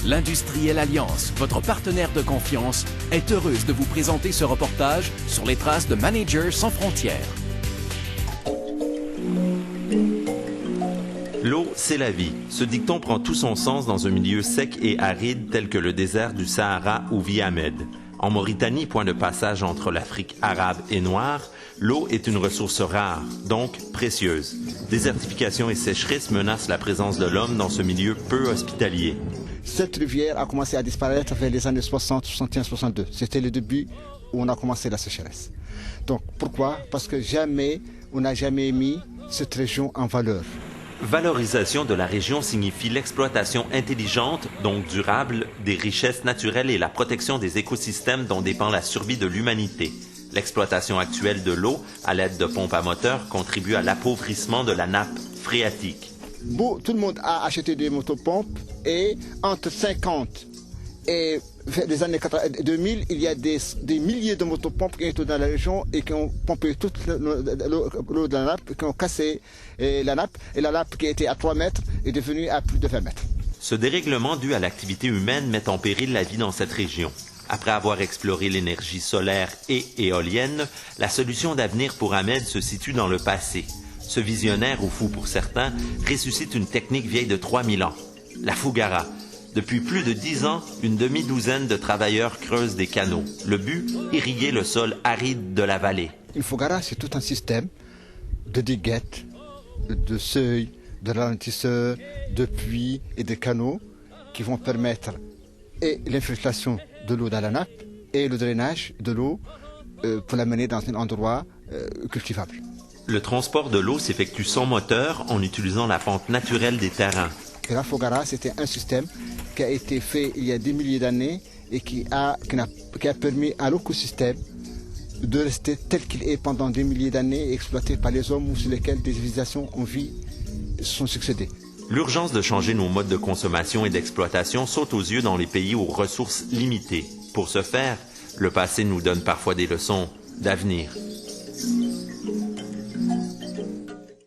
L'Industrielle Alliance, votre partenaire de confiance, est heureuse de vous présenter ce reportage sur les traces de Managers sans frontières. L'eau, c'est la vie. Ce dicton prend tout son sens dans un milieu sec et aride tel que le désert du Sahara où vit Ahmed. En Mauritanie, point de passage entre l'Afrique arabe et noire, l'eau est une ressource rare, donc précieuse. Désertification et sécheresse menacent la présence de l'homme dans ce milieu peu hospitalier. Cette rivière a commencé à disparaître vers les années 60, 61, 62. C'était le début où on a commencé la sécheresse. Donc pourquoi? Parce que on n'a jamais mis cette région en valeur. Valorisation de la région signifie l'exploitation intelligente, donc durable, des richesses naturelles et la protection des écosystèmes dont dépend la survie de l'humanité. L'exploitation actuelle de l'eau, à l'aide de pompes à moteur, contribue à l'appauvrissement de la nappe phréatique. Tout le monde a acheté des motopompes et entre 50 et les années 2000, il y a des milliers de motopompes qui étaient dans la région et qui ont pompé toute l'eau de la nappe, qui ont cassé la nappe. Et la nappe qui était à 3 mètres est devenue à plus de 20 mètres. Ce dérèglement dû à l'activité humaine met en péril la vie dans cette région. Après avoir exploré l'énergie solaire et éolienne, la solution d'avenir pour Ahmed se situe dans le passé. Ce visionnaire, ou fou pour certains, ressuscite une technique vieille de 3000 ans, la fougara. Depuis plus de 10 ans, une demi-douzaine de travailleurs creusent des canaux. Le but, irriguer le sol aride de la vallée. Une fougara, c'est tout un système de diguettes, de seuils, de ralentisseurs, de puits et de canaux qui vont permettre et l'infiltration de l'eau dans la nappe et le drainage de l'eau pour l'amener dans un endroit cultivable. Le transport de l'eau s'effectue sans moteur en utilisant la pente naturelle des terrains. Et la fougara, c'était un système qui a été fait il y a des milliers d'années et qui a permis à l'écosystème de rester tel qu'il est pendant des milliers d'années, exploité par les hommes ou sur lesquels des civilisations ont vie sont succédées. L'urgence de changer nos modes de consommation et d'exploitation saute aux yeux dans les pays aux ressources limitées. Pour ce faire, le passé nous donne parfois des leçons d'avenir.